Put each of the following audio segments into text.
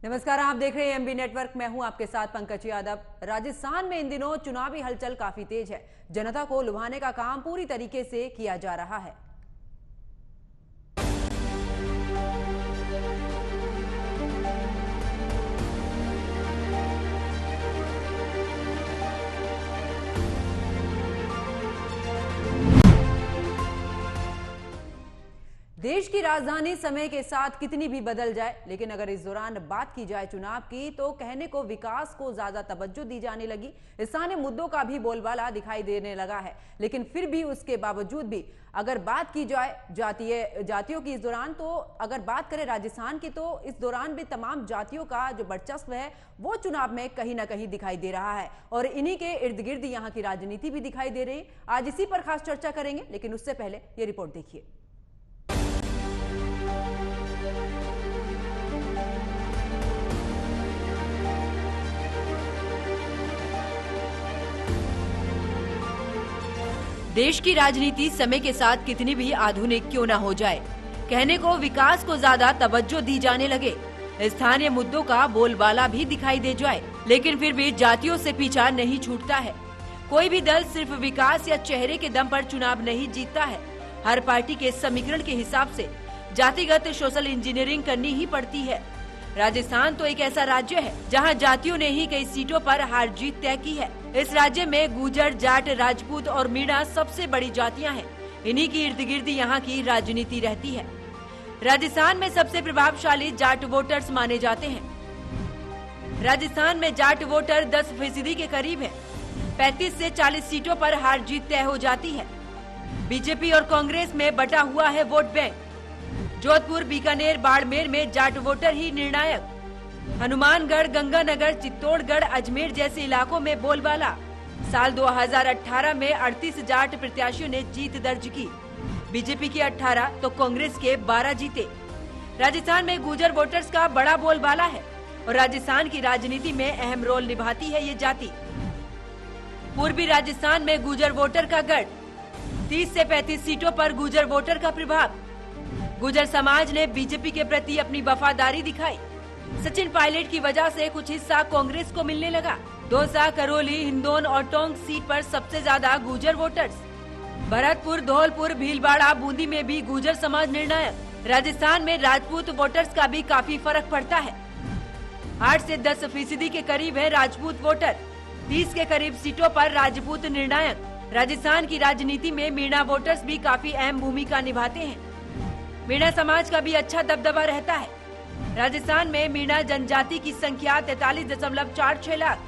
नमस्कार, आप देख रहे हैं एमबी नेटवर्क। मैं हूं आपके साथ पंकज यादव। राजस्थान में इन दिनों चुनावी हलचल काफी तेज है। जनता को लुभाने का काम पूरी तरीके से किया जा रहा है। देश की राजधानी समय के साथ कितनी भी बदल जाए, लेकिन अगर इस दौरान बात की जाए चुनाव की, तो कहने को विकास को ज्यादा तवज्जो दी जाने लगी। स्थानीय मुद्दों का भी बोलबाला दिखाई देने लगा है। लेकिन फिर भी उसके बावजूद भी अगर बात की जाए जातियों की इस दौरान, तो अगर बात करें राजस्थान की, तो इस दौरान भी तमाम जातियों का जो वर्चस्व है वो चुनाव में कहीं ना कहीं दिखाई दे रहा है। और इन्हीं के इर्द गिर्द यहाँ की राजनीति भी दिखाई दे रही। आज इसी पर खास चर्चा करेंगे, लेकिन उससे पहले ये रिपोर्ट देखिए। देश की राजनीति समय के साथ कितनी भी आधुनिक क्यों न हो जाए, कहने को विकास को ज्यादा तवज्जो दी जाने लगे, स्थानीय मुद्दों का बोलबाला भी दिखाई दे जाए, लेकिन फिर भी जातियों से पीछा नहीं छूटता है। कोई भी दल सिर्फ विकास या चेहरे के दम पर चुनाव नहीं जीतता है। हर पार्टी के समीकरण के हिसाब से जातिगत सोशल इंजीनियरिंग करनी ही पड़ती है। राजस्थान तो एक ऐसा राज्य है जहां जातियों ने ही कई सीटों पर हार जीत तय की है। इस राज्य में गुर्जर, जाट, राजपूत और मीणा सबसे बड़ी जातियां हैं। इन्हीं की इर्द गिर्द यहाँ की राजनीति रहती है। राजस्थान में सबसे प्रभावशाली जाट वोटर्स माने जाते हैं। राजस्थान में जाट वोटर 10% के करीब है। 35 से 40 सीटों पर हार जीत तय हो जाती है। बीजेपी और कांग्रेस में बटा हुआ है वोट बैंक। जोधपुर, बीकानेर, बाड़मेर में जाट वोटर ही निर्णायक। हनुमानगढ़, गंगानगर, चित्तौड़गढ़, अजमेर जैसे इलाकों में बोलबाला। साल 2018 में 38 जाट प्रत्याशियों ने जीत दर्ज की। बीजेपी के 18 तो कांग्रेस के 12 जीते। राजस्थान में गुर्जर वोटर्स का बड़ा बोलबाला है और राजस्थान की राजनीति में अहम रोल निभाती है ये जाति। पूर्वी राजस्थान में गुर्जर वोटर का गढ़। 30 से 35 सीटों पर गुर्जर वोटर का प्रभाव। गुर्जर समाज ने बीजेपी के प्रति अपनी वफादारी दिखाई। सचिन पायलट की वजह से कुछ हिस्सा कांग्रेस को मिलने लगा। दौसा, करौली, हिंडौन और टोंक सीट पर सबसे ज्यादा गुर्जर वोटर्स। भरतपुर, धौलपुर, भीलवाड़ा, बूंदी में भी गुर्जर समाज निर्णायक। राजस्थान में राजपूत वोटर्स का भी काफी फर्क पड़ता है। 8 से 10% के करीब है राजपूत वोटर। 30 के करीब सीटों पर राजपूत निर्णायक। राजस्थान की राजनीति में मीणा वोटर्स भी काफी अहम भूमिका निभाते हैं। मीणा समाज का भी अच्छा दबदबा रहता है। राजस्थान में मीणा जनजाति की संख्या 43.46 लाख।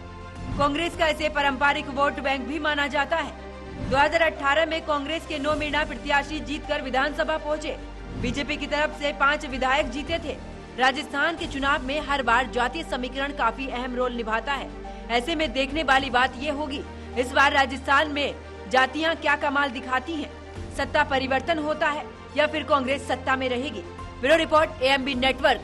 कांग्रेस का इसे पारंपरिक वोट बैंक भी माना जाता है। 2018 में कांग्रेस के 9 मीणा प्रत्याशी जीतकर विधानसभा पहुंचे। बीजेपी की तरफ से 5 विधायक जीते थे। राजस्थान के चुनाव में हर बार जातीय समीकरण काफी अहम रोल निभाता है। ऐसे में देखने वाली बात ये होगी, इस बार राजस्थान में जातियां क्या कमाल दिखाती हैं। सत्ता परिवर्तन होता है या फिर कांग्रेस सत्ता में रहेगी। Bureau report, AMB network.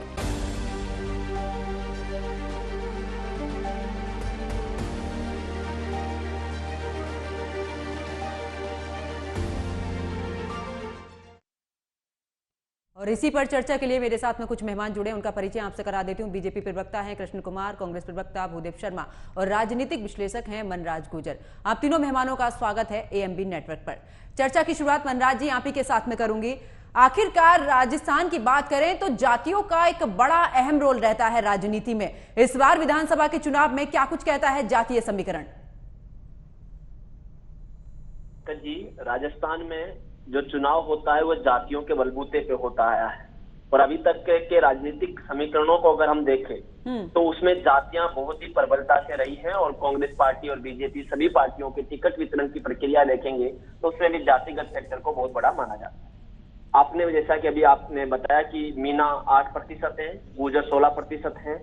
और इसी पर चर्चा के लिए मेरे साथ में कुछ मेहमान जुड़े, उनका परिचय आपसे करा देती हूँ। बीजेपी प्रवक्ता हैं कृष्ण कुमार, कांग्रेस प्रवक्ता भूदेव शर्मा और राजनीतिक विश्लेषक हैं मनराज गुर्जर। आप तीनों मेहमानों का स्वागत है एएमबी नेटवर्क पर। चर्चा की शुरुआत मनराज जी आप ही के साथ में करूंगी। आखिरकार राजस्थान की बात करें तो जातियों का एक बड़ा अहम रोल रहता है राजनीति में। इस बार विधानसभा के चुनाव में क्या कुछ कहता है जातीय समीकरण? जी, राजस्थान में जो चुनाव होता है वो जातियों के बलबूते पे होता आया है और अभी तक के राजनीतिक समीकरणों को अगर हम देखें तो उसमें जातियां बहुत ही प्रबलता से रही हैं और कांग्रेस पार्टी और बीजेपी सभी पार्टियों के टिकट वितरण की प्रक्रिया देखेंगे तो उसमें भी जातिगत फैक्टर को बहुत बड़ा माना जाता है। आपने जैसा कि अभी आपने बताया कि मीणा 8% है, गुर्जर 16% है,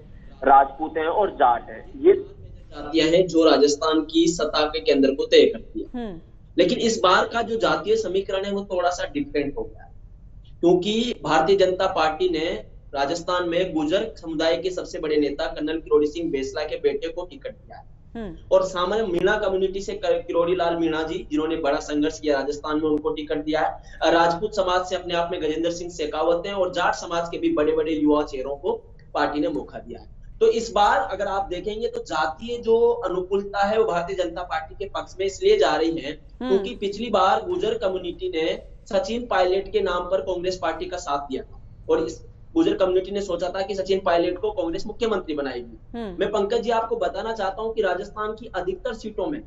राजपूत हैं और जाट है। ये जातियां हैं जो राजस्थान की सत्ता के केंद्र को तय करती है। लेकिन इस बार का जो जातीय समीकरण है वो थोड़ा सा डिफरेंट हो गया है, क्योंकि भारतीय जनता पार्टी ने राजस्थान में गुर्जर समुदाय के सबसे बड़े नेता कर्नल किरोड़ी सिंह बेसला के बेटे को टिकट दिया है। और सामान्य मीणा कम्युनिटी से किरोड़ी लाल मीणा जी, जिन्होंने बड़ा संघर्ष किया राजस्थान में, उनको टिकट दिया है। राजपूत समाज से अपने आप में गजेंद्र सिंह शेखावत हैं और जाट समाज के भी बड़े बड़े युवा चेहरों को पार्टी ने मौका दिया है। तो इस बार अगर आप देखेंगे तो जातीय जो अनुकूलता है वो भारतीय जनता पार्टी के पक्ष में इसलिए जा रही है क्योंकि पिछली बार गुर्जर कम्युनिटी ने सचिन पायलट के नाम पर कांग्रेस पार्टी का साथ दिया था और इस गुर्जर कम्युनिटी ने सोचा था कि सचिन पायलट को कांग्रेस मुख्यमंत्री बनाएगी। मैं पंकज जी आपको बताना चाहता हूं कि राजस्थान की अधिकतर सीटों में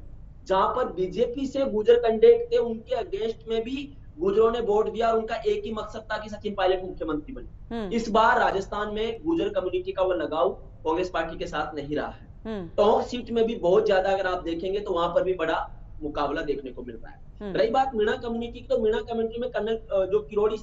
जहां पर बीजेपी से गुर्जर कैंडिडेट थे उनके अगेंस्ट में भी गुर्जरों ने वोट दिया और उनका एक ही मकसद था कि सचिन पायलट मुख्यमंत्री बने। इस बार राजस्थान में गुर्जर कम्युनिटी का वो लगाव कांग्रेस पार्टी के साथ नहीं रहा है। टोंक सीट में भी बहुत ज्यादा अगर आप देखेंगे तो वहां पर भी बड़ा मुकाबला देखने को मिल रहा है। रही बात मीणा कम्युनिटी की, तो मीणा कम्युनिटी में कर्नल जो किरोड़ी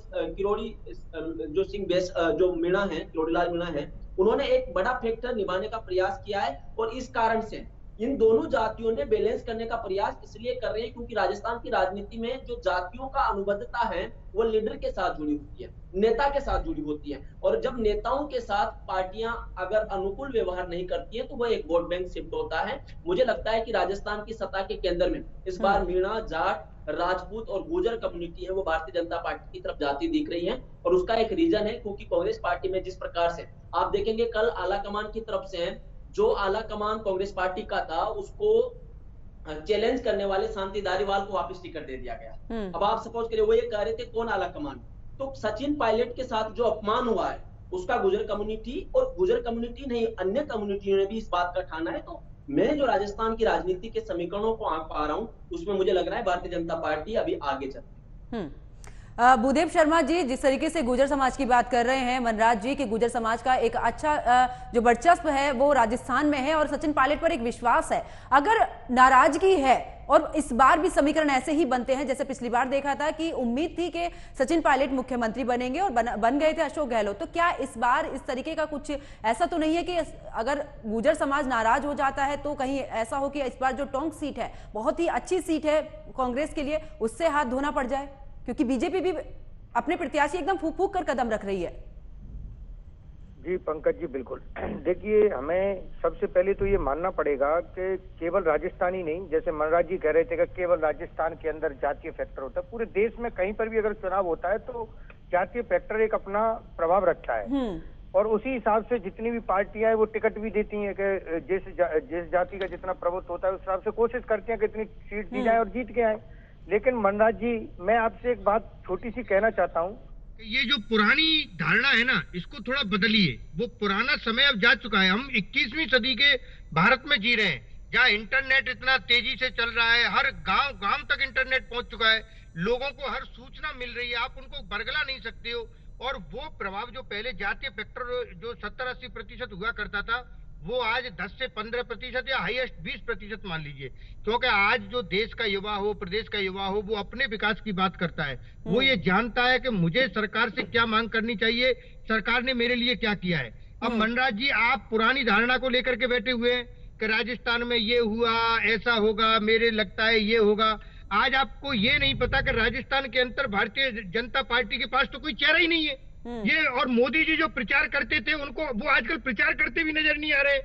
जो सिंह बेस जो मीणा है, किरोड़ीलाल मीणा है, उन्होंने एक बड़ा फैक्टर निभाने का प्रयास किया है और इस कारण से इन दोनों जातियों ने बैलेंस करने का प्रयास इसलिए कर रहे हैं क्योंकि राजस्थान की राजनीति में जो जातियों का अनुबद्धता है वो लीडर के साथ जुड़ी होती है, नेता के साथ जुड़ी होती है और जब नेताओं के साथ पार्टियां अगर अनुकूल व्यवहार नहीं करती है तो वो एक वोट बैंक शिफ्ट होता है। मुझे लगता है कि राजस्थान की सत्ता के केंद्र में इस बार मीणा, जाट, राजपूत और गुर्जर कम्युनिटी है वो भारतीय जनता पार्टी की तरफ जाती दिख रही है और उसका एक रीजन है क्योंकि कांग्रेस पार्टी में जिस प्रकार से आप देखेंगे कल आला कमान की तरफ से जो आला कमान कांग्रेस पार्टी का था उसको चैलेंज करने वाले शांति धारीवाल को वापस टिकट दे दिया गया। अब आप सपोज करिए वो ये कह रहे थे कौन आला कमान, तो सचिन पायलट के साथ जो अपमान हुआ है उसका गुर्जर कम्युनिटी और गुर्जर कम्युनिटी नहीं अन्य कम्युनिटियों ने भी इस बात का ठाना है। तो मैं जो राजस्थान की राजनीति के समीकरणों को आंक पा रहा हूं उसमें मुझे लग रहा है भारतीय जनता पार्टी अभी आगे चलती है। भूदेव शर्मा जी, जिस तरीके से गुर्जर समाज की बात कर रहे हैं मनराज जी कि गुर्जर समाज का एक अच्छा जो वर्चस्व है वो राजस्थान में है और सचिन पायलट पर एक विश्वास है, अगर नाराजगी है और इस बार भी समीकरण ऐसे ही बनते हैं जैसे पिछली बार देखा था कि उम्मीद थी कि सचिन पायलट मुख्यमंत्री बनेंगे और बन गए थे अशोक गहलोत, तो क्या इस बार इस तरीके का कुछ ऐसा तो नहीं है कि अगर गुर्जर समाज नाराज हो जाता है तो कहीं ऐसा हो कि इस बार जो टोंक सीट है बहुत ही अच्छी सीट है कांग्रेस के लिए उससे हाथ धोना पड़ जाए, क्योंकि बीजेपी भी अपने प्रत्याशी एकदम फूक फूक कर कदम रख रही है। जी पंकज जी, बिल्कुल। देखिए, हमें सबसे पहले तो ये मानना पड़ेगा कि केवल राजस्थान ही नहीं, जैसे मनराज जी कह रहे थे कि केवल राजस्थान के अंदर जातीय फैक्टर होता है, पूरे देश में कहीं पर भी अगर चुनाव होता है तो जातीय फैक्टर एक अपना प्रभाव रखता है और उसी हिसाब से जितनी भी पार्टियां हैं वो टिकट भी देती हैं कि जिस जाति का जितना प्रभुत्व होता है उस हिसाब से कोशिश करती हैं कि इतनी सीट दी जाए और जीत के आए। लेकिन मनराज जी, मैं आपसे एक बात छोटी सी कहना चाहता हूँ, ये जो पुरानी धारणा है ना, इसको थोड़ा बदलिए। वो पुराना समय अब जा चुका है। हम 21वीं सदी के भारत में जी रहे हैं, जहाँ इंटरनेट इतना तेजी से चल रहा है, हर गांव तक इंटरनेट पहुंच चुका है, लोगों को हर सूचना मिल रही है, आप उनको बरगला नहीं सकते हो। और वो प्रभाव जो पहले जातीय फैक्टर जो 70-80% हुआ करता था, वो आज 10 से 15% या हाईएस्ट 20% मान लीजिए, क्योंकि आज जो देश का युवा हो, प्रदेश का युवा हो, वो अपने विकास की बात करता है। वो ये जानता है कि मुझे सरकार से क्या मांग करनी चाहिए, सरकार ने मेरे लिए क्या किया है। अब मनराज जी, आप पुरानी धारणा को लेकर के बैठे हुए हैं कि राजस्थान में ये हुआ, ऐसा होगा, मेरे लगता है ये होगा। आज आपको ये नहीं पता कि राजस्थान के अंदर भारतीय जनता पार्टी के पास तो कोई चेहरा ही नहीं है। ये और मोदी जी जो प्रचार करते थे उनको वो आजकल प्रचार करते भी नजर नहीं आ रहे,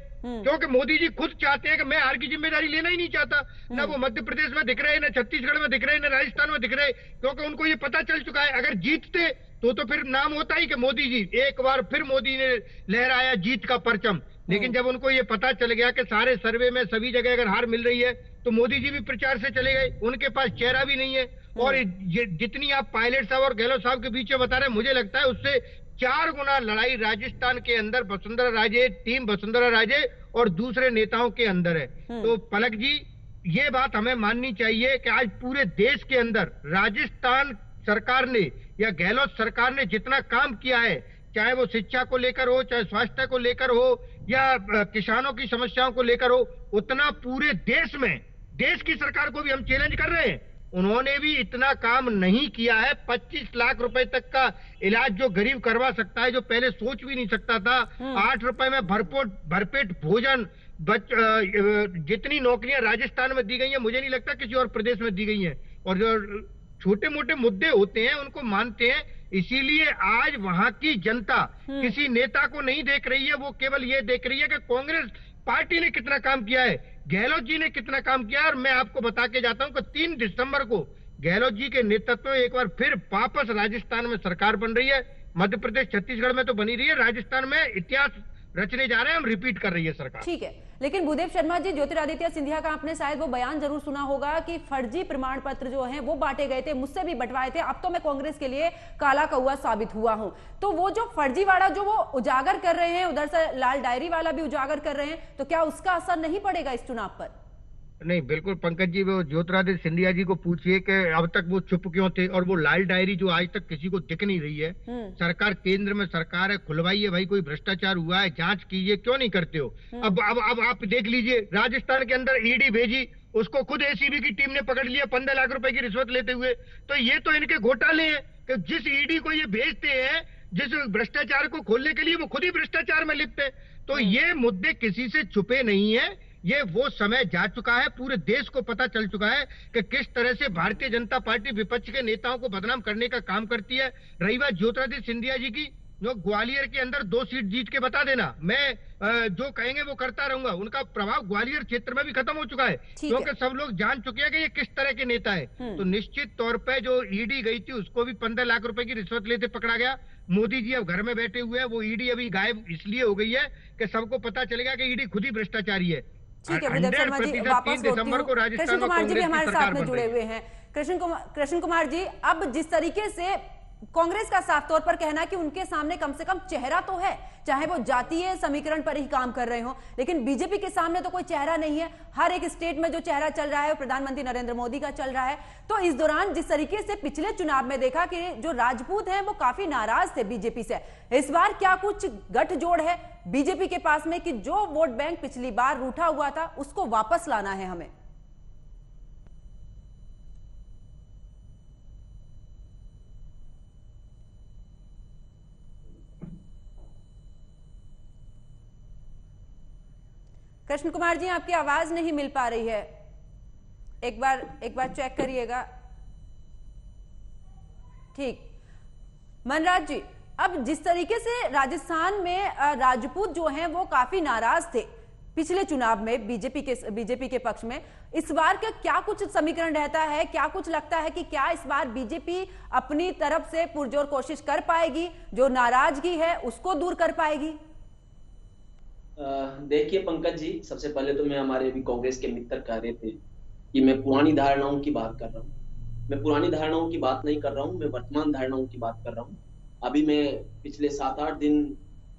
क्योंकि मोदी जी खुद चाहते हैं कि मैं हार की जिम्मेदारी लेना ही नहीं चाहता। ना वो मध्य प्रदेश में दिख रहे, ना छत्तीसगढ़ में दिख रहे, ना राजस्थान में दिख रहे, क्योंकि उनको ये पता चल चुका है अगर जीतते तो फिर नाम होता ही कि मोदी जी, एक बार फिर मोदी ने लहराया जीत का परचम। लेकिन जब उनको ये पता चल गया कि सारे सर्वे में सभी जगह अगर हार मिल रही है तो मोदी जी भी प्रचार से चले गए, उनके पास चेहरा भी नहीं है। और जितनी आप पायलट साहब और गहलोत साहब के बीच में बता रहे हैं, मुझे लगता है उससे 4 गुना लड़ाई राजस्थान के अंदर वसुंधरा राजे, टीम वसुंधरा राजे और दूसरे नेताओं के अंदर है। तो पलक जी, ये बात हमें माननी चाहिए कि आज पूरे देश के अंदर राजस्थान सरकार ने या गहलोत सरकार ने जितना काम किया है, चाहे वो शिक्षा को लेकर हो, चाहे स्वास्थ्य को लेकर हो या किसानों की समस्याओं को लेकर हो, उतना पूरे देश में देश की सरकार को भी हम चैलेंज कर रहे हैं। उन्होंने भी इतना काम नहीं किया है। 25 लाख रुपए तक का इलाज जो गरीब करवा सकता है, जो पहले सोच भी नहीं सकता था, 8 रुपए में भरपेट भोजन, जितनी नौकरियां राजस्थान में दी गई हैं, मुझे नहीं लगता किसी और प्रदेश में दी गई हैं। और जो छोटे मोटे मुद्दे होते हैं उनको मानते हैं, इसीलिए आज वहां की जनता किसी नेता को नहीं देख रही है, वो केवल ये देख रही है कि कांग्रेस पार्टी ने कितना काम किया है, गहलोत जी ने कितना काम किया है। और मैं आपको बता के जाता हूं कि 3 दिसंबर को गहलोत जी के नेतृत्व में एक बार फिर वापस राजस्थान में सरकार बन रही है। मध्य प्रदेश छत्तीसगढ़ में तो बनी रही है, राजस्थान में इतिहास रचने जा रहे हैं हम, रिपीट कर रही है सरकार। ठीक है, लेकिन भूदेव शर्मा जी, ज्योतिरादित्य सिंधिया का आपने शायद वो बयान जरूर सुना होगा कि फर्जी प्रमाण पत्र जो हैं वो बांटे गए थे, मुझसे भी बंटवाए थे, अब तो मैं कांग्रेस के लिए काला कौवा साबित हुआ हूं। तो वो जो फर्जीवाड़ा जो वो उजागर कर रहे हैं, उधर से लाल डायरी वाला भी उजागर कर रहे हैं, तो क्या उसका असर नहीं पड़ेगा इस चुनाव पर? नहीं, बिल्कुल पंकज जी, वो ज्योतिरादित्य सिंधिया जी को पूछिए कि अब तक वो चुप क्यों थे, और वो लाल डायरी जो आज तक किसी को दिख नहीं रही है। सरकार केंद्र में सरकार है, खुलवाइए भाई, कोई भ्रष्टाचार हुआ है जांच कीजिए, क्यों नहीं करते हो? अब आप देख लीजिए, राजस्थान के अंदर ईडी भेजी, उसको खुद एसीबी की टीम ने पकड़ लिया 15 लाख रुपए की रिश्वत लेते हुए। तो ये तो इनके घोटाले हैं कि जिस ईडी को ये भेजते हैं, जिस भ्रष्टाचार को खोलने के लिए, वो खुद ही भ्रष्टाचार में लिप्त है। तो ये मुद्दे किसी से छुपे नहीं है, ये वो समय जा चुका है, पूरे देश को पता चल चुका है कि किस तरह से भारतीय जनता पार्टी विपक्ष के नेताओं को बदनाम करने का काम करती है। रही बात ज्योतिरादित्य सिंधिया जी की, जो ग्वालियर के अंदर 2 सीट जीत के बता देना, मैं जो कहेंगे वो करता रहूंगा। उनका प्रभाव ग्वालियर क्षेत्र में भी खत्म हो चुका है, क्योंकि सब लोग जान चुके हैं कि ये किस तरह के नेता है। तो निश्चित तौर पे जो ईडी गई थी, उसको भी 15 लाख रुपए की रिश्वत लेते पकड़ा गया। मोदी जी अब घर में बैठे हुए हैं, वो ईडी अभी गायब इसलिए हो गई है कि सबको पता चलेगा कि ईडी खुद ही भ्रष्टाचारी है। ठीक है भूदेव शर्मा जी, वापस दिसंबर को कृष्ण कुमार जी भी हमारे साथ में जुड़े हुए हैं। कृष्ण कुमार जी, अब जिस तरीके से कांग्रेस का साफ तौर पर कहना कि उनके सामने कम से कम चेहरा तो है, चाहे वो जातीय समीकरण पर ही काम कर रहे हो, लेकिन बीजेपी के सामने तो कोई चेहरा नहीं है। हर एक स्टेट में जो चेहरा चल रहा है वो प्रधानमंत्री नरेंद्र मोदी का चल रहा है। तो इस दौरान जिस तरीके से पिछले चुनाव में देखा कि जो राजपूत हैं वो काफी नाराज थे बीजेपी से, इस बार क्या कुछ गठजोड़ है बीजेपी के पास में कि जो वोट बैंक पिछली बार रूठा हुआ था उसको वापस लाना है हमें? कृष्ण कुमार जी, आपकी आवाज नहीं मिल पा रही है, एक बार चेक करिएगा। ठीक, मनराज जी, अब जिस तरीके से राजस्थान में राजपूत जो हैं वो काफी नाराज थे पिछले चुनाव में बीजेपी के पक्ष में, इस बार का क्या कुछ समीकरण रहता है? क्या कुछ लगता है कि क्या इस बार बीजेपी अपनी तरफ से पुरजोर कोशिश कर पाएगी, जो नाराजगी है उसको दूर कर पाएगी? देखिए पंकज जी, सबसे पहले तो मैं हमारे भी कांग्रेस के मित्र कह रहे थे कि मैं पुरानी धारणाओं की बात कर रहा हूँ। मैं पुरानी धारणाओं की बात नहीं कर रहा हूँ, मैं वर्तमान धारणाओं की बात कर रहा हूँ। अभी मैं पिछले 7-8 दिन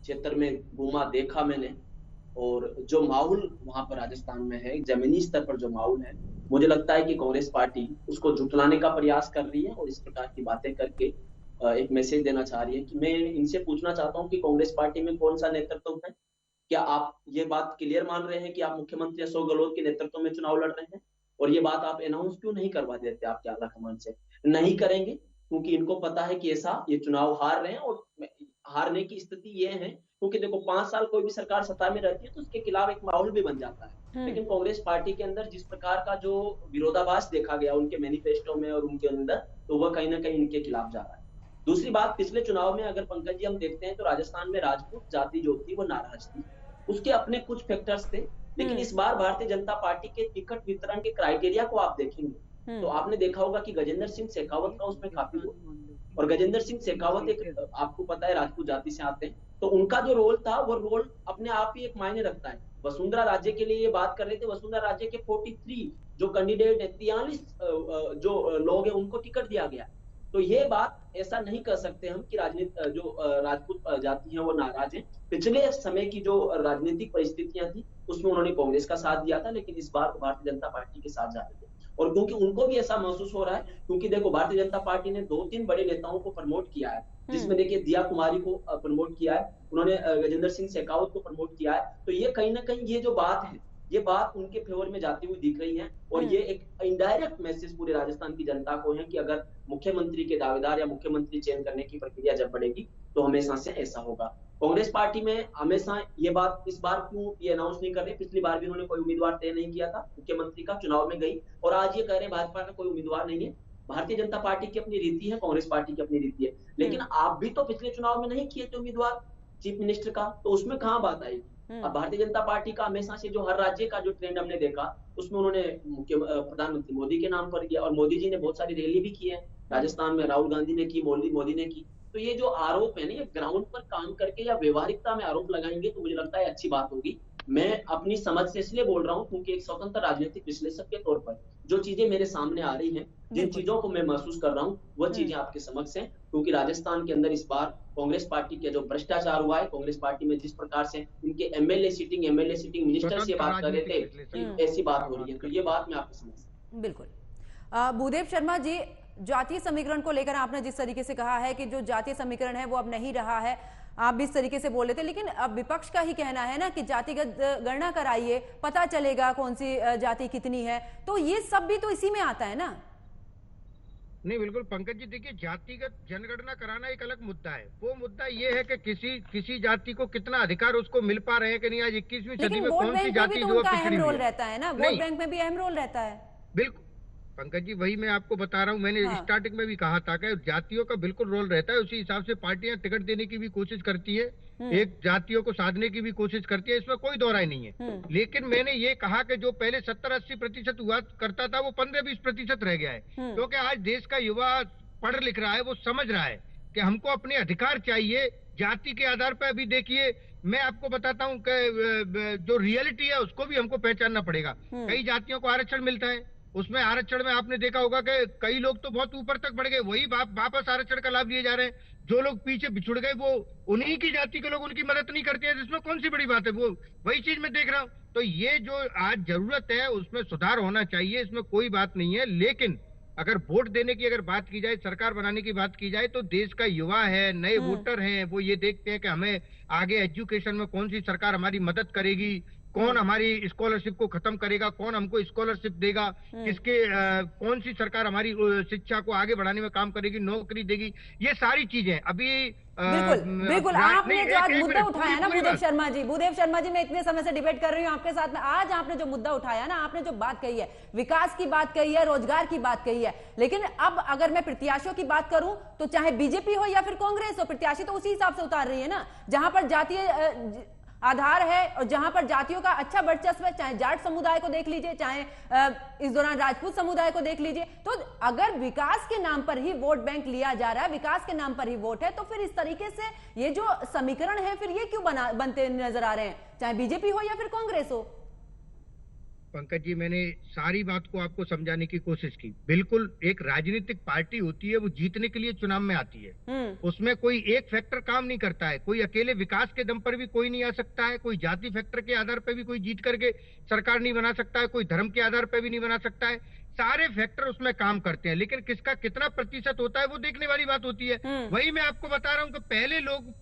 क्षेत्र में घूमा, देखा मैंने, और जो माहौल वहां पर राजस्थान में है, जमीनी स्तर पर जो माहौल है, मुझे लगता है कि कांग्रेस पार्टी उसको जुटलाने का प्रयास कर रही है और इस प्रकार की बातें करके एक मैसेज देना चाह रही है। कि मैं इनसे पूछना चाहता हूँ कि कांग्रेस पार्टी में कौन सा नेतृत्व है? क्या आप ये बात क्लियर मान रहे हैं कि आप मुख्यमंत्री अशोक गहलोत के नेतृत्व में चुनाव लड़ रहे हैं? और ये बात आप अनाउंस क्यों नहीं करवा देते आपके आला कमान से? नहीं करेंगे क्योंकि इनको पता है कि ऐसा ये चुनाव हार रहे हैं, और हारने की स्थिति ये है क्योंकि देखो 5 साल कोई भी सरकार सत्ता में रहती है तो उसके खिलाफ एक माहौल भी बन जाता है। लेकिन कांग्रेस पार्टी के अंदर जिस प्रकार का जो विरोधाभास देखा गया उनके मैनिफेस्टो में और उनके अंदर, तो वह कहीं ना कहीं इनके खिलाफ जा रहा है। दूसरी बात, पिछले चुनाव में अगर पंकज जी हम देखते हैं तो राजस्थान में राजपूत जाति जो थी वो नाराज थी, उसके अपने कुछ फैक्टर्स थे। लेकिन इस बार भारतीय जनता पार्टी के टिकट वितरण के क्राइटेरिया को आप देखेंगे तो आपने देखा होगा कि गजेंद्र सिंह शेखावत का उसमें काफी रोल, और गजेंद्र सिंह शेखावत एक आपको पता है राजपूत जाति से आते हैं, तो उनका जो रोल था वो रोल अपने आप ही एक मायने रखता है। वसुंधरा राज्य के लिए ये बात कर रहे थे, वसुंधरा राज्य के 43 जो कैंडिडेट है, 43 जो लोग हैं उनको टिकट दिया गया। तो ये बात ऐसा नहीं कर सकते हम कि जो राजपूत जाति है वो नाराज है। पिछले समय की जो राजनीतिक परिस्थितियां थी उसमें उन्होंने कांग्रेस का साथ दिया था, लेकिन इस बार भारतीय जनता पार्टी के साथ जा रहे थे। और क्योंकि उनको भी ऐसा महसूस हो रहा है, क्योंकि देखो भारतीय जनता पार्टी ने 2-3 बड़े नेताओं को प्रमोट किया है, जिसमें देखिए दिया कुमारी को प्रमोट किया है, उन्होंने गजेंद्र सिंह शेखावत को प्रमोट किया है। तो ये कहीं ना कहीं ये जो बात है, ये बात उनके फेवर में जाती हुई दिख रही है, और ये एक इनडायरेक्ट मैसेज पूरे राजस्थान की जनता को है कि अगर मुख्यमंत्री के दावेदार या मुख्यमंत्री चयन करने की प्रक्रिया जब बढ़ेगी तो हमेशा से ऐसा होगा। कांग्रेस पार्टी में हमेशा ये बात इस बार क्यों ये अनाउंस नहीं कर रहे? पिछली बार भी उन्होंने कोई उम्मीदवार तय नहीं किया था मुख्यमंत्री का, चुनाव में गई, और आज ये कह रहे हैं भाजपा का कोई उम्मीदवार नहीं है। भारतीय जनता पार्टी की अपनी रीति है, कांग्रेस पार्टी की अपनी रीति है, लेकिन आप भी तो पिछले चुनाव में नहीं किए थे उम्मीदवार चीफ मिनिस्टर का, तो उसमें कहाँ बात आई? अब भारतीय जनता पार्टी का हमेशा से जो हर राज्य का जो ट्रेंड हमने देखा उसमें उन्होंने प्रधानमंत्री मोदी के नाम पर किया, और मोदी जी ने बहुत सारी रैली भी की है राजस्थान में, राहुल गांधी ने की, मोदी ने की। तो ये जो आरोप है ना, ये ग्राउंड पर काम करके या व्यवहारिकता में आरोप लगाएंगे तो मुझे लगता है अच्छी बात होगी। मैं अपनी समझ से इसलिए बोल रहा हूं क्योंकि एक स्वतंत्र राजनीतिक विश्लेषक के तौर पर जो चीजें मेरे सामने आ रही हैं, जिन चीजों को मैं महसूस कर रहा हूं, वो चीजें आपके समक्ष हैं। क्योंकि राजस्थान के अंदर इस बार कांग्रेस पार्टी का जो भ्रष्टाचार हुआ है, कांग्रेस पार्टी में जिस प्रकार से उनके एमएलए सीटिंग मिनिस्टर से बात कर रहे थे, ऐसी बात हो रही है। तो ये बात मैं आपको समझ। बिल्कुल। भूदेव शर्मा जी, जातीय समीकरण को लेकर आपने जिस तरीके से कहा है कि जो जातीय समीकरण है वो अब नहीं रहा है, आप भी इस तरीके से बोल रहे थे, लेकिन अब विपक्ष का ही कहना है ना कि जातिगत गणना कराइए, पता चलेगा कौन सी जाति कितनी है, तो ये सब भी तो इसी में आता है ना। नहीं, बिल्कुल पंकज जी, देखिए जातिगत जनगणना कराना एक अलग मुद्दा है। वो मुद्दा ये है कि किसी जाति को कितना अधिकार उसको मिल पा रहे हैं कि नहीं। आज 21वीं सदी में कौन सी जाति जो अहम रोल रहता है ना, वोट बैंक में भी अहम रोल रहता है। बिल्कुल पंकज जी, वही मैं आपको बता रहा हूँ। मैंने स्टार्टिंग में भी कहा था कि जातियों का बिल्कुल रोल रहता है। उसी हिसाब से पार्टियां टिकट देने की भी कोशिश करती है, एक जातियों को साधने की भी कोशिश करती है, इसमें कोई दो राय नहीं है। लेकिन मैंने ये कहा कि जो पहले 70-80% हुआ करता था वो 15-20% रह गया है। क्योंकि आज देश का युवा पढ़ लिख रहा है, वो समझ रहा है कि हमको अपने अधिकार चाहिए। जाति के आधार पर अभी देखिए, मैं आपको बताता हूँ कि जो रियलिटी है उसको भी हमको पहचानना पड़ेगा। कई जातियों को आरक्षण मिलता है, उसमें आरक्षण में आपने देखा होगा कि कई लोग तो बहुत ऊपर तक बढ़ गए, वही वापस आरक्षण का लाभ लिए जा रहे हैं। जो लोग पीछे बिछुड़ गए वो उन्हीं की जाति के लोग उनकी मदद नहीं करते हैं, जिसमें कौन सी बड़ी बात है। वो वही चीज मैं देख रहा हूँ। तो ये जो आज जरूरत है उसमें सुधार होना चाहिए, इसमें कोई बात नहीं है। लेकिन अगर वोट देने की अगर बात की जाए, सरकार बनाने की बात की जाए, तो देश का युवा है, नए वोटर हैं, वो ये देखते हैं कि हमें आगे एजुकेशन में कौन सी सरकार हमारी मदद करेगी, कौन हमारी स्कॉलरशिप को खत्म करेगा, कौन हमको स्कॉलरशिप देगा, किसके कौन सी सरकार हमारी शिक्षा को आगे बढ़ाने में काम करेगी, नौकरी देगी। ये सारी चीजें अभी बिल्कुल आपने जो आज मुद्दा उठाया ना भूदेव शर्मा जी, मैं इतने समय से डिबेट कर रही हूँ आपके साथ में। आज आपने जो मुद्दा उठाया ना, आपने जो बात कही है, विकास की बात कही है, रोजगार की बात कही है, लेकिन अब अगर मैं प्रत्याशियों की बात करूं तो चाहे बीजेपी हो या फिर कांग्रेस हो, प्रत्याशी तो उसी हिसाब से उतार रही है ना, जहां पर जातीय आधार है और जहां पर जातियों का अच्छा वर्चस्व है। चाहे जाट समुदाय को देख लीजिए, चाहे इस दौरान राजपूत समुदाय को देख लीजिए। तो अगर विकास के नाम पर ही वोट बैंक लिया जा रहा है, विकास के नाम पर ही वोट है, तो फिर इस तरीके से ये जो समीकरण है फिर ये क्यों बनते नजर आ रहे हैं, चाहे बीजेपी हो या फिर कांग्रेस हो। पंकज जी, मैंने सारी बात को आपको समझाने की कोशिश की। बिल्कुल, एक राजनीतिक पार्टी होती है, वो जीतने के लिए चुनाव में आती है। उसमें कोई एक फैक्टर काम नहीं करता है। कोई अकेले विकास के दम पर भी कोई नहीं आ सकता है, कोई जाति फैक्टर के आधार पर भी कोई जीत करके सरकार नहीं बना सकता है, कोई धर्म के आधार पर भी नहीं बना सकता है। सारे फैक्टर उसमें काम करते हैं, लेकिन किसका कितना प्रतिशत होता है वो देखने वाली बात होती है। वही मैं आपको बता रहा हूँ कि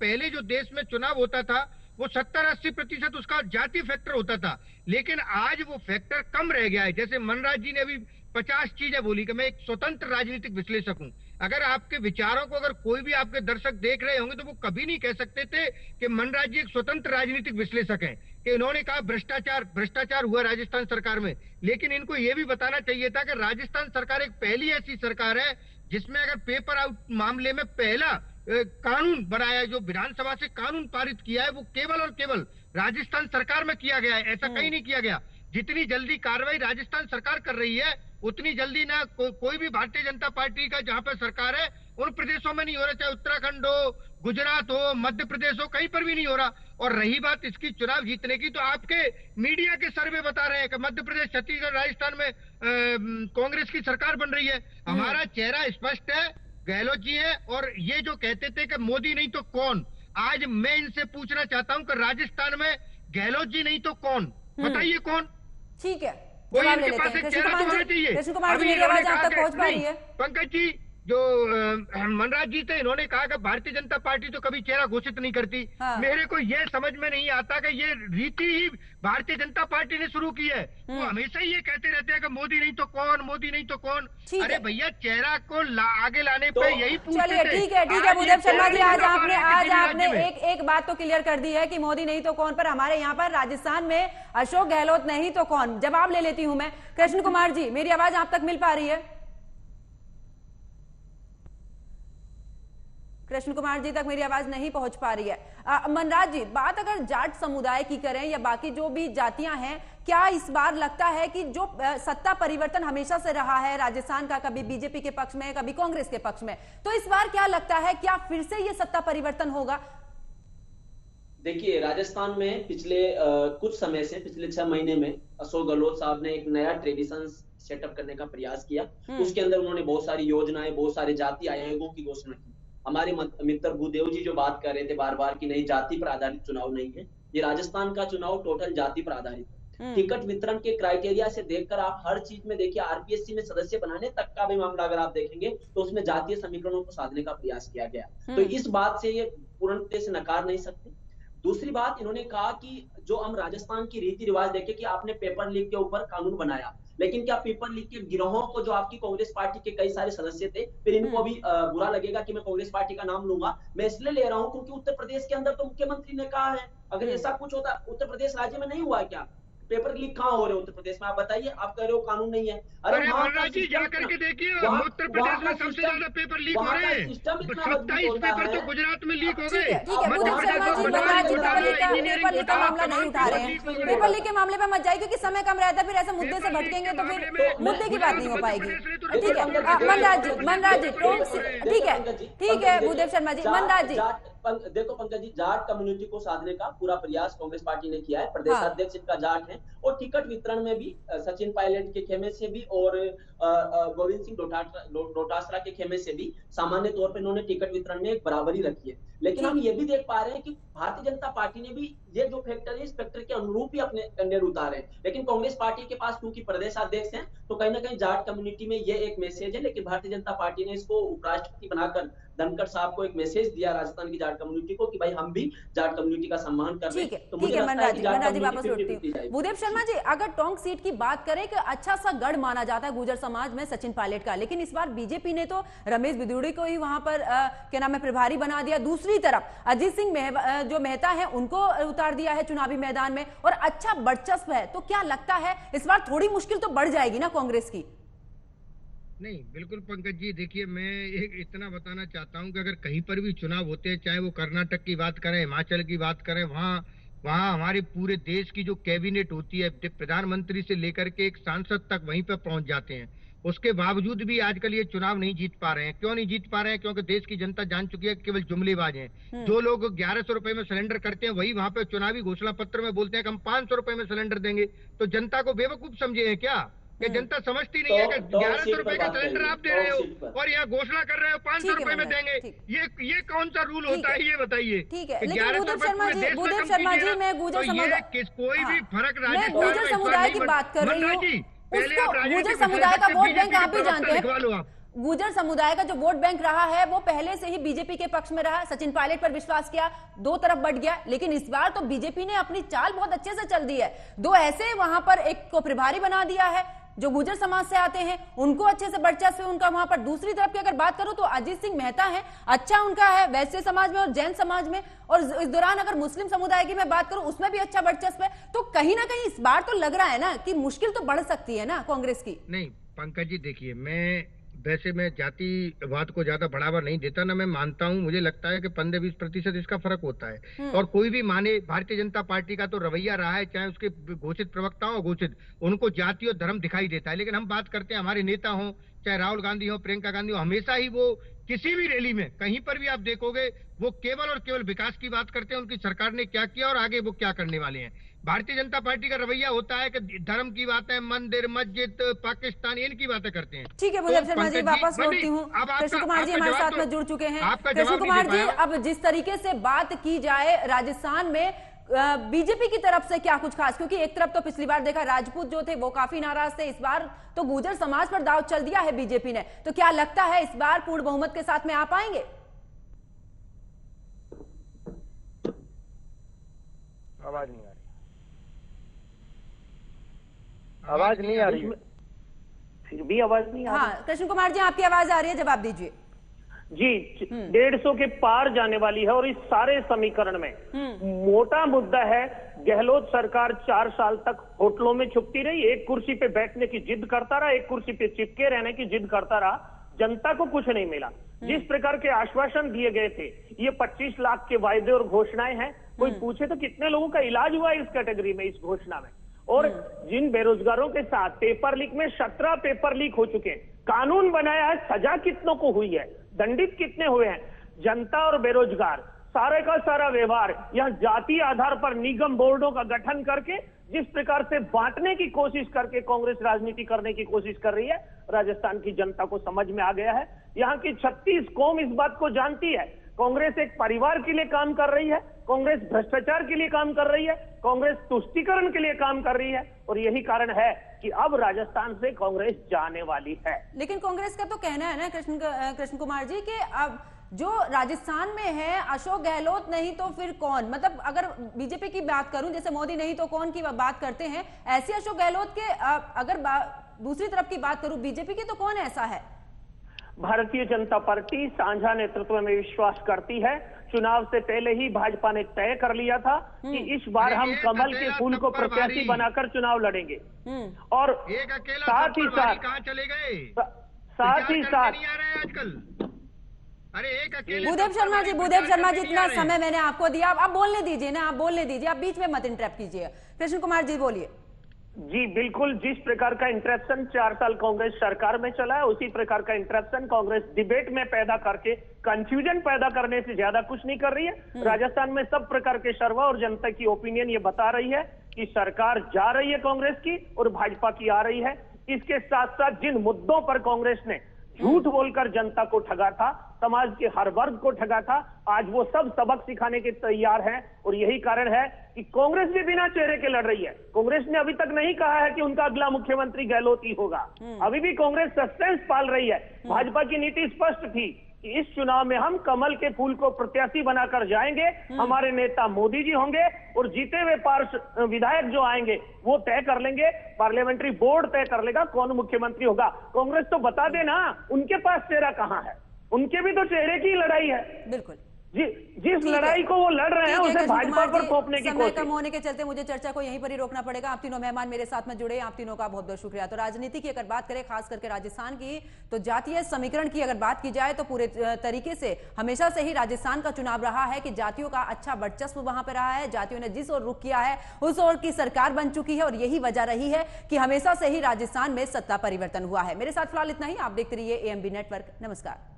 पहले जो देश में चुनाव होता था वो 70-80% उसका जाति फैक्टर होता था, लेकिन आज वो फैक्टर कम रह गया है। जैसे मनराज जी ने अभी 50 चीजें बोली कि मैं एक स्वतंत्र राजनीतिक विश्लेषक हूं। अगर आपके विचारों को अगर कोई भी आपके दर्शक देख रहे होंगे तो वो कभी नहीं कह सकते थे कि मनराज जी एक स्वतंत्र राजनीतिक विश्लेषक हैं, कि इन्होंने कहा भ्रष्टाचार हुआ राजस्थान सरकार में। लेकिन इनको ये भी बताना चाहिए था कि राजस्थान सरकार एक पहली ऐसी सरकार है जिसमें अगर पेपर आउट मामले में पहला कानून बनाया, जो विधानसभा से कानून पारित किया है, वो केवल और केवल राजस्थान सरकार में किया गया है, ऐसा कहीं नहीं किया गया। जितनी जल्दी कार्रवाई राजस्थान सरकार कर रही है, उतनी जल्दी ना कोई भी भारतीय जनता पार्टी का जहां पर सरकार है उन प्रदेशों में नहीं हो रहा, चाहे उत्तराखंड हो, गुजरात हो, मध्य प्रदेश हो, कहीं पर भी नहीं हो रहा। और रही बात इसकी चुनाव जीतने की, तो आपके मीडिया के सर्वे बता रहे हैं कि मध्य प्रदेश, छत्तीसगढ़, राजस्थान में कांग्रेस की सरकार बन रही है। हमारा चेहरा स्पष्ट है, गहलोत जी है। और ये जो कहते थे कि मोदी नहीं तो कौन, आज मैं इनसे पूछना चाहता हूं कि राजस्थान में गहलोत जी नहीं तो कौन, बताइए कौन। ठीक है, कोई इनके पास एक चेहरा तो होना चाहिए। अभी इन्होंने कहा कि पंकज जी, जो मनराज जी थे, इन्होंने कहा कि भारतीय जनता पार्टी तो कभी चेहरा घोषित नहीं करती। मेरे को यह समझ में नहीं आता कि ये रीति ही भारतीय जनता पार्टी ने शुरू की है। वो हमेशा ही ये कहते रहते हैं कि मोदी नहीं तो कौन, मोदी नहीं तो कौन। अरे भैया, चेहरा को आगे लाने पे यही पूछते थे। ठीक है भूदेव शर्मा जी, आज आपने एक बात तो क्लियर कर दी है कि मोदी नहीं तो कौन, पर हमारे यहाँ पर राजस्थान में अशोक गहलोत नहीं तो कौन। जवाब ले लेती हूँ मैं। कृष्ण कुमार जी, मेरी आवाज आप तक मिल पा रही है? कृष्ण कुमार जी तक मेरी आवाज नहीं पहुंच पा रही है। मनराज जी, बात अगर जाट समुदाय की करें या बाकी जो भी जातियां हैं, क्या इस बार लगता है कि जो सत्ता परिवर्तन हमेशा से रहा है राजस्थान का, कभी बीजेपी के पक्ष में कभी कांग्रेस के पक्ष में, तो इस बार क्या लगता है, क्या फिर से ये सत्ता परिवर्तन होगा? देखिए, राजस्थान में पिछले कुछ समय से, पिछले 6 महीने में अशोक गहलोत साहब ने एक नया ट्रेडिशन सेटअप करने का प्रयास किया। उसके अंदर उन्होंने बहुत सारी योजनाएं, बहुत सारे जाति आयोगों की घोषणा की। हमारे मित्र भूदेव जी जो बात कर रहे थे बार बार कि नहीं, जाति पर आधारित चुनाव नहीं है, ये राजस्थान का चुनाव टोटल जाति पर आधारित है। टिकट वितरण के क्राइटेरिया से देखकर आप हर चीज में देखिए, आरपीएससी में सदस्य बनाने तक का भी मामला अगर आप देखेंगे तो उसमें जातीय समीकरणों को साधने का प्रयास किया गया। तो इस बात से ये पूर्णतः से नकार नहीं सकते। दूसरी बात, इन्होंने कहा कि जो हम राजस्थान की रीति रिवाज देखे कि आपने पेपर लीक के ऊपर कानून बनाया, लेकिन क्या पेपर लीक के गिरोहों को, जो आपकी कांग्रेस पार्टी के कई सारे सदस्य थे, फिर इनको भी बुरा लगेगा कि मैं कांग्रेस पार्टी का नाम लूंगा। मैं इसलिए ले रहा हूं क्योंकि उत्तर प्रदेश के अंदर तो मुख्यमंत्री ने कहा है, अगर ऐसा कुछ होता, उत्तर प्रदेश राज्य में नहीं हुआ क्या? पेपर लीक कहाँ हो रहे हैं उत्तर प्रदेश में? आप बताइए, आप कह रहे हो कानून नहीं है। अरे मनराज जी जा करके देखिए, उत्तर प्रदेश में सबसे ज्यादा पेपर लीक हो रहे हैं। 27 पेपर तो गुजरात में लीक हो गए। पेपर लीक का मामला नहीं उठा रहे हैं, पेपर लीक के मामले पे मत जाइए क्योंकि समय कम रहता है, फिर ऐसे मुद्दे से भटकेंगे तो फिर मुद्दे की बात नहीं हो पाएगी। ठीक है मनराज जी, ठीक है भूदेव शर्मा जी। मनराज जी देखो पंकज जी, जाट कम्युनिटी को साधने का पूरा प्रयास कांग्रेस पार्टी ने किया है। प्रदेश अध्यक्ष इनका जाट है, और टिकट वितरण में भी सचिन पायलट के खेमे से भी और गोविंद सिंह डोटासरा के खेमे से भी सामान्य तौर पर इन्होंने टिकट वितरण में एक बराबरी रखी है। लेकिन हम ये भी देख पा रहे हैं कि भारतीय जनता पार्टी ने भी ये जो फैक्टर है, इस फैक्टर के अनुरूप ही अपने कंडे उतारे हैं। लेकिन कांग्रेस पार्टी के पास क्योंकि प्रदेश अध्यक्ष हैं, तो कहीं ना कहीं जाट कम्युनिटी में ये एक मैसेज है। लेकिन भारतीय जनता पार्टी ने इसको उपराष्ट्रपति बनाकर धनखड़ साहब को एक मैसेज दिया राजस्थान की जाट कम्युनिटी को कि भाई हम भी जाट कम्युनिटी का सम्मान कर रहे हैं। तो मुझे लगता है कि जाट कम्युनिटी। भूदेव शर्मा जी, अगर टोंक सीट की बात करें कि अच्छा सा गढ़ माना जाता है गुर्जर समाज में सचिन पायलट का, लेकिन इस बार बीजेपी ने तो रमेश बिदुड़ी को ही वहां पर क्या नाम है प्रभारी बना दिया। दूसरी तरफ अजीत सिंह जो मेहता है उनको उतार दिया है चुनावी मैदान में, और अच्छा वर्चस्व है। तो क्या लगता है इस बार थोड़ी मुश्किल तो बढ़ जाएगी ना कांग्रेस की? नहीं, बिल्कुल पंकज जी, देखिए मैं एक इतना बताना चाहता हूं कि अगर कहीं पर भी चुनाव होते हैं, चाहे वो कर्नाटक की बात करें, हिमाचल की बात करें, वहाँ हमारे पूरे देश की जो कैबिनेट होती है, प्रधानमंत्री से लेकर के एक सांसद तक वहीं पर पहुंच जाते हैं। उसके बावजूद भी आजकल ये चुनाव नहीं जीत पा रहे हैं। क्यों नहीं जीत पा रहे हैं? क्योंकि देश की जनता जान चुकी है कि केवल जुमलेबाज हैं। जो लोग 1100 रुपए में सिलेंडर करते हैं, वही वहां पे चुनावी घोषणा पत्र में बोलते हैं कि हम 500 रुपए में सिलेंडर देंगे। तो जनता को बेवकूफ समझे हैं क्या? कि जनता समझती नहीं है कि 1100 रुपए का सिलेंडर आप दे रहे हो और यहाँ घोषणा कर रहे हो 500 रुपए में देंगे। ये कौन सा रूल होता है, ये बताइए। ठीक है, लेकिन भूदेव शर्मा जी, मैं गुर्जर समुदाय, कोई भी फर्क गुर्जर समुदाय की बात कर रही हूँ। गुर्जर समुदाय का वोट बैंक आप भी जानते हैं, गुर्जर समुदाय का जो वोट बैंक रहा है वो पहले से ही बीजेपी के पक्ष में रहा। सचिन पायलट पर विश्वास किया, दो तरफ बढ़ गया। लेकिन इस बार तो बीजेपी ने अपनी चाल बहुत अच्छे से चल दी है। दो ऐसे वहां पर एक को प्रभारी बना दिया है जो गुर्जर समाज से आते हैं, उनको अच्छे से वर्चस्व उनका वहां पर। दूसरी तरफ की अगर बात करूं तो अजीत सिंह मेहता है, अच्छा उनका है वैश्य समाज में और जैन समाज में, और इस दौरान अगर मुस्लिम समुदाय की मैं बात करूं उसमें भी अच्छा वर्चस्व है। तो कहीं ना कहीं इस बार तो लग रहा है ना कि मुश्किल तो बढ़ सकती है ना कांग्रेस की। नहीं पंकज जी, देखिए वैसे मैं जातिवाद को ज्यादा बढ़ावा नहीं देता ना, मैं मानता हूं, मुझे लगता है कि 15-20% इसका फर्क होता है। और कोई भी माने, भारतीय जनता पार्टी का तो रवैया रहा है, चाहे उसके घोषित प्रवक्ताओं घोषित, उनको जाति और धर्म दिखाई देता है। लेकिन हम बात करते हैं हमारे नेता हों, चाहे राहुल गांधी हो, प्रियंका गांधी हो, हमेशा ही वो किसी भी रैली में कहीं पर भी आप देखोगे वो केवल और केवल विकास की बात करते हैं, उनकी सरकार ने क्या किया और आगे वो क्या करने वाले हैं। भारतीय जनता पार्टी का रवैया होता है कि धर्म की बातें, मंदिर, मस्जिद, पाकिस्तान, इनकी बातें करते हैं। ठीक है भूदेव शर्मा जी, वापस लौटती हूँ। कृष्ण कुमार जी हमारे साथ में जुड़ चुके हैं। कृष्ण कुमार जी, अब जिस तरीके से बात की जाए राजस्थान में बीजेपी की तरफ से क्या कुछ खास, क्योंकि एक तरफ तो पिछली बार देखा राजपूत जो थे वो काफी नाराज थे, इस बार तो गुर्जर समाज पर दाव चल दिया है बीजेपी ने। तो क्या लगता है इस बार पूर्ण बहुमत के साथ में आ पाएंगे? आवाज नहीं आ रही, आवाज नहीं आ रही है, फिर भी आवाज नहीं आ रही। हाँ कृष्ण कुमार जी, आपकी आवाज आ रही है, जवाब दीजिए। जी 150 के पार जाने वाली है। और इस सारे समीकरण में मोटा मुद्दा है, गहलोत सरकार 4 साल तक होटलों में छुपती रही, एक कुर्सी पे बैठने की जिद करता रहा, एक कुर्सी पे चिपके रहने की जिद करता रहा, जनता को कुछ नहीं मिला। जिस प्रकार के आश्वासन दिए गए थे, ये 25 लाख के वायदे और घोषणाएं हैं, कोई पूछे तो कितने लोगों का इलाज हुआ है इस कैटेगरी में, इस घोषणा में। और जिन बेरोजगारों के साथ पेपर लीक में 17 पेपर लीक हो चुके हैं, कानून बनाया है, सजा कितनों को हुई है, दंडित कितने हुए हैं, जनता और बेरोजगार सारे का सारा व्यवहार यहां जातीय आधार पर निगम बोर्डों का गठन करके जिस प्रकार से बांटने की कोशिश करके कांग्रेस राजनीति करने की कोशिश कर रही है, राजस्थान की जनता को समझ में आ गया है। यहाँ की 36 कौम इस बात को जानती है, कांग्रेस एक परिवार के लिए काम कर रही है, कांग्रेस भ्रष्टाचार के लिए काम कर रही है, कांग्रेस तुष्टीकरण के लिए काम कर रही है, और यही कारण है कि अब राजस्थान से कांग्रेस जाने वाली है। लेकिन कांग्रेस का तो कहना है ना कृष्ण कुमार जी कि अब जो राजस्थान में है अशोक गहलोत नहीं तो फिर कौन, मतलब अगर बीजेपी की बात करूं, जैसे मोदी नहीं तो कौन की बात करते हैं, ऐसे अशोक गहलोत के अगर दूसरी तरफ की बात करूं बीजेपी की, तो कौन ऐसा है? भारतीय जनता पार्टी साझा नेतृत्व में विश्वास करती है। चुनाव से पहले ही भाजपा ने तय कर लिया था कि इस बार हम कमल के फूल को प्रत्याशी बनाकर चुनाव लड़ेंगे, और साथ ही साथ आजकल अरे एक अकेले भूदेव शर्मा जी इतना समय मैंने आपको दिया, आप बोलने दीजिए ना, आप बोलने दीजिए, आप बीच में मत इंटरप्ट कीजिए। कृष्ण कुमार जी बोलिए। जी बिल्कुल, जिस प्रकार का इंटरप्शन 4 साल कांग्रेस सरकार में चला है, उसी प्रकार का इंटरप्शन कांग्रेस डिबेट में पैदा करके कंफ्यूजन पैदा करने से ज्यादा कुछ नहीं कर रही है। राजस्थान में सब प्रकार के सर्वे और जनता की ओपिनियन ये बता रही है कि सरकार जा रही है कांग्रेस की और भाजपा की आ रही है। इसके साथ साथ जिन मुद्दों पर कांग्रेस ने झूठ बोलकर जनता को ठगा था, समाज के हर वर्ग को ठगा था, आज वो सब सबक सिखाने के तैयार हैं, और यही कारण है कि कांग्रेस भी बिना चेहरे के लड़ रही है। कांग्रेस ने अभी तक नहीं कहा है कि उनका अगला मुख्यमंत्री गहलोत ही होगा, अभी भी कांग्रेस सस्पेंस पाल रही है। भाजपा की नीति स्पष्ट थी कि इस चुनाव में हम कमल के फूल को प्रत्याशी बनाकर जाएंगे, हमारे नेता मोदी जी होंगे, और जीते हुए पार्षद विधायक जो आएंगे वो तय कर लेंगे, पार्लियामेंट्री बोर्ड तय कर लेगा कौन मुख्यमंत्री होगा। कांग्रेस तो बता देना उनके पास चेहरा कहां है, उनके भी तो चेहरे की लड़ाई है। बिल्कुल, जिस लड़ाई को वो लड़ रहे हैं उसे भाजपा पर थोपने की कोशिश। समय कम होने के चलते मुझे चर्चा को यहीं पर ही रोकना पड़ेगा। आप तीनों मेहमान मेरे साथ में जुड़े, आप तीनों का बहुत बहुत शुक्रिया। तो राजनीति की अगर बात करें, खास करके राजस्थान की, तो जातीय समीकरण की अगर बात की जाए तो पूरे तरीके से हमेशा से ही राजस्थान का चुनाव रहा है कि जातियों का अच्छा वर्चस्व वहां पर रहा है, जातियों ने जिस ओर रुख किया है उस ओर की सरकार बन चुकी है, और यही वजह रही है कि हमेशा से ही राजस्थान में सत्ता परिवर्तन हुआ है। मेरे साथ फिलहाल इतना ही। आप देखते रहिए AMB नेटवर्क। नमस्कार।